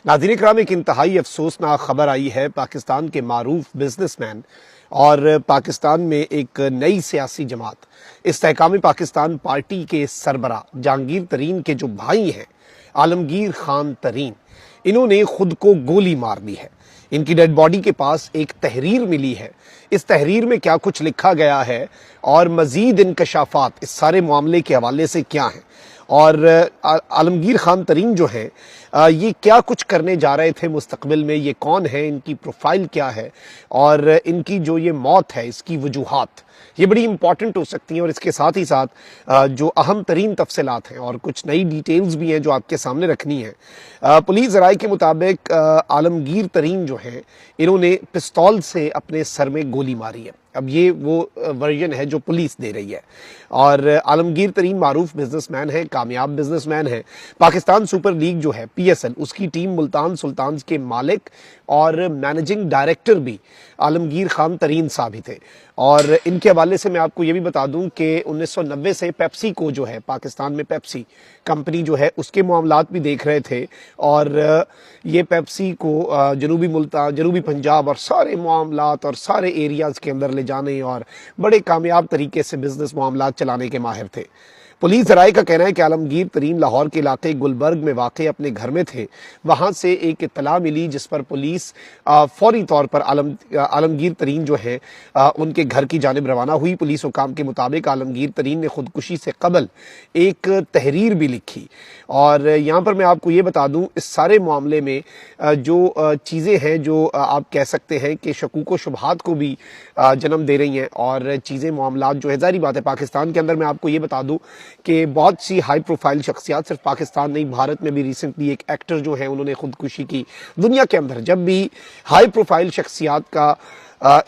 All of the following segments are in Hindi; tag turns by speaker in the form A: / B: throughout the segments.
A: नाज़रीन इकराम, एक इंतहाई अफसोसनाक खबर आई है। पाकिस्तान के मारूफ बिजनेसमैन और पाकिस्तान में एक नई सियासी जमात इस्तेहकाम पाकिस्तान पार्टी के सरबरा जहांगीर तरीन के जो भाई हैं आलमगीर खान तरीन, इन्होंने खुद को गोली मार दी है। इनकी डेड बॉडी के पास एक तहरीर मिली है। इस तहरीर में क्या कुछ लिखा गया है और मजीद इंकशाफात इस सारे मामले के हवाले से क्या हैं, और आलमगीर खान तरीन जो हैं ये क्या कुछ करने जा रहे थे मुस्तकबिल में, ये कौन है, इनकी प्रोफाइल क्या है और इनकी जो ये मौत है इसकी वजूहात, ये बड़ी इंपॉर्टेंट हो सकती हैं। और इसके साथ ही साथ जो अहम तरीन तफसीलात हैं और कुछ नई डिटेल्स भी हैं जो आपके सामने रखनी है। पुलिस ज़राए के मुताबिक आलमगीर तरीन जो हैं इन्होंने पिस्तौल से अपने सर में गोली मारी है। अब ये वो वर्जन है जो पुलिस दे रही है। और आलमगीर तरीन मारूफ बिजनेसमैन है, कामयाब बिजनेसमैन है। पाकिस्तान सुपर लीग जो है PSL, उसकी टीम मुल्तान सुल्तान्स के मालिक और मैनेजिंग डायरेक्टर भी आलमगीर खान तरीन साहब ही थे। और इनके हवाले से मैं आपको ये भी बता दूं कि 1990 से पेप्सी को जो है, पाकिस्तान में पेप्सी कंपनी जो है उसके मामलात भी देख रहे थे। और ये पेप्सी को जनूबी मुल्तान, जनूबी पंजाब और सारे मामलात और सारे एरियाज़ के अंदर ले जाने और बड़े कामयाब तरीके से बिजनेस मामलात चलाने के माहिर थे। पुलिस ज़राए का कहना है कि आलमगीर तरीन लाहौर के इलाके गुलबर्ग में वाक़ अपने घर में थे। वहाँ से एक इत्तला मिली जिस पर पुलिस फौरी तौर पर आलमगीर तरीन जो है उनके घर की जानिब रवाना हुई। पुलिस हुकाम के मुताबिक आलमगीर तरीन ने खुदकुशी से कबल एक तहरीर भी लिखी। और यहाँ पर मैं आपको ये बता दूँ, इस सारे मामले में जो चीज़ें हैं जो आप कह सकते हैं कि शकूक व शुबहात को भी जन्म दे रही हैं और चीज़ें मामलात जो है, ज़ाहिर बात है पाकिस्तान के अंदर मैं आपको ये बता दूँ कि बहुत सी हाई प्रोफाइल शख्सियात, सिर्फ पाकिस्तान नहीं भारत में भी रिसेंटली एक एक्टर जो है उन्होंने खुदकुशी की। दुनिया के अंदर जब भी हाई प्रोफाइल शख्सियात का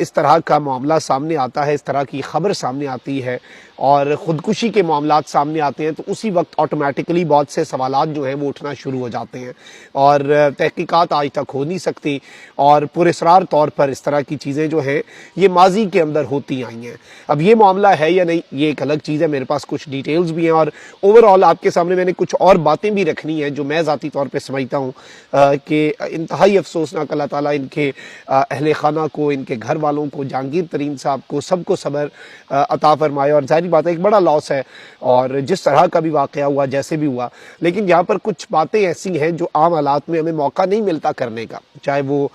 A: इस तरह का मामला सामने आता है, इस तरह की खबर सामने आती है और ख़ुदकुशी के मामलात सामने आते हैं, तो उसी वक्त ऑटोमेटिकली बहुत से सवालात जो हैं वो उठना शुरू हो जाते हैं और तहकीकात आज तक हो नहीं सकती। और पुरस्रार तौर पर इस तरह की चीज़ें जो हैं ये माजी के अंदर होती आई हैं। अब ये मामला है या नहीं ये एक अलग चीज़ है, मेरे पास कुछ डिटेल्स भी हैं और ओवरऑल आपके सामने मैंने कुछ और बातें भी रखनी हैं जो मैं ज़ाती तौर पर समझता हूँ कि इंतहाई अफसोसनाक, अल्लाह ताला इनके अहले खाना को, इनके घर वालों को, जहांगीर तरीन साहब को, सबको सब्र अता फरमाए। और जाहिर बात है एक बड़ा लॉस है और जिस तरह का भी वाक़या हुआ, जैसे भी हुआ, लेकिन यहाँ पर कुछ बातें ऐसी हैं जो आम हालात में हमें मौका नहीं मिलता करने का, चाहे वो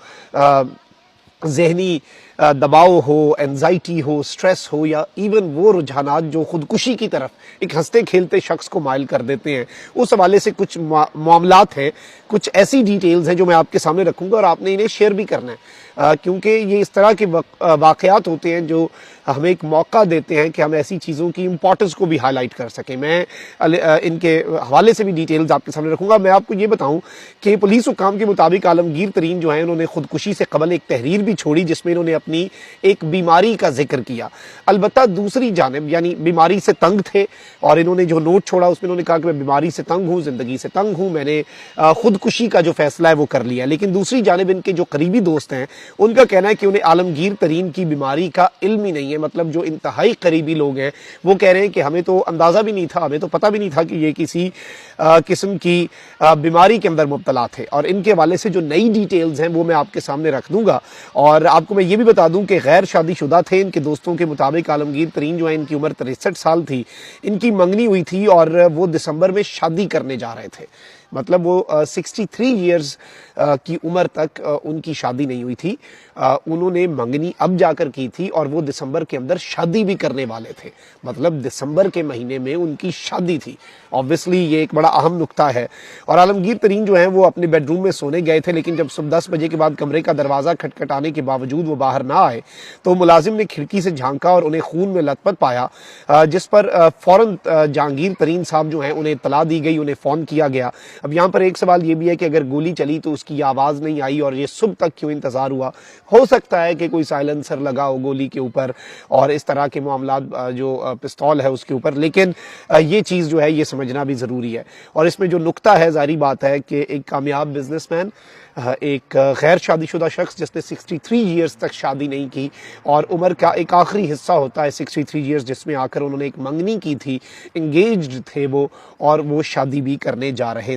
A: ज़हनी दबाव हो, एंजाइटी हो, स्ट्रेस हो या इवन वो रुझानात जो खुदकुशी की तरफ एक हंसते खेलते शख्स को माइल कर देते हैं। उस हवाले से कुछ मामलात हैं, कुछ ऐसी डिटेल्स हैं जो मैं आपके सामने रखूंगा और आपने इन्हें शेयर भी करना है क्योंकि ये इस तरह के वाक़यात होते हैं जो हमें एक मौका देते हैं कि हम ऐसी चीज़ों की इंपॉर्टेंस को भी हाईलाइट कर सकें। मैं इनके हवाले से भी डिटेल्स आपके सामने रखूंगा। मैं आपको ये बताऊं कि पुलिस हुकाम के मुताबिक आलमगीर तरीन जो है उन्होंने खुदकुशी से कबल एक तहरीर भी छोड़ी जिसमें इन्होंने अपनी एक बीमारी का जिक्र किया। अलबत्ता दूसरी जानिब यानी बीमारी से तंग थे और इन्होंने जो नोट छोड़ा उसमें इन्होंने कहा कि मैं बीमारी से तंग हूँ, ज़िंदगी से तंग हूँ, मैंने खुदकुशी का जो फैसला है वो कर लिया। लेकिन दूसरी जानिब इनके जो करीबी दोस्त हैं उनका कहना है कि उन्हें आलमगीर तरीन की बीमारी का इल्म ही नहीं है। मतलब जो इंतहाई करीबी लोग हैं वो कह रहे हैं कि हमें तो अंदाज़ा भी नहीं था, हमें तो पता भी नहीं था कि ये किसी किस्म की बीमारी के अंदर मुब्तला थे। और इनके हवाले से जो नई डिटेल्स हैं वो मैं आपके सामने रख दूंगा। और आपको मैं ये भी बता दूं कि गैर शादीशुदा थे। इनके दोस्तों के मुताबिक आलमगीर तरीन जो है इनकी उम्र 63 साल थी, इनकी मंगनी हुई थी और वो दिसंबर में शादी करने जा रहे थे। मतलब वो 63 ईयर्स की उम्र तक उनकी शादी नहीं हुई थी। उन्होंने मंगनी अब जाकर की थी और वो दिसंबर के अंदर शादी भी करने वाले थे। मतलब दिसंबर के महीने में उनकी शादी थी। ऑब्वियसली ये एक बड़ा अहम नुक्ता है। और आलमगीर तरीन जो है वो अपने बेडरूम में सोने गए थे, लेकिन जब सुबह 10 बजे के बाद कमरे का दरवाज़ा खटखटाने के बावजूद वो बाहर ना आए तो मुलाजिम ने खिड़की से झांका और उन्हें खून में लथपथ पाया, जिस पर फ़ौरन जहांगीर तरीन साहब जो हैं उन्हें इत्तला दी गई, उन्हें फ़ोन किया गया। अब यहाँ पर एक सवाल ये भी है कि अगर गोली चली तो उसकी आवाज़ नहीं आई और ये सुबह तक क्यों इंतज़ार हुआ। हो सकता है कि कोई साइलेंसर लगा हो गोली के ऊपर और इस तरह के मामलात जो पिस्तौल है उसके ऊपर, लेकिन ये चीज़ जो है ये समझना भी ज़रूरी है। और इसमें जो नुक्ता है, ज़ाहिर बात है कि एक कामयाब बिजनेसमैन, एक गैर शादीशुदा शख्स जिसने 63 ईयर्स तक शादी नहीं की और उम्र का एक आखिरी हिस्सा होता है 63 ईयर्स जिसमें आकर उन्होंने एक मंगनी की थी, इंगेज्ड थे वो और वो शादी भी करने जा रहे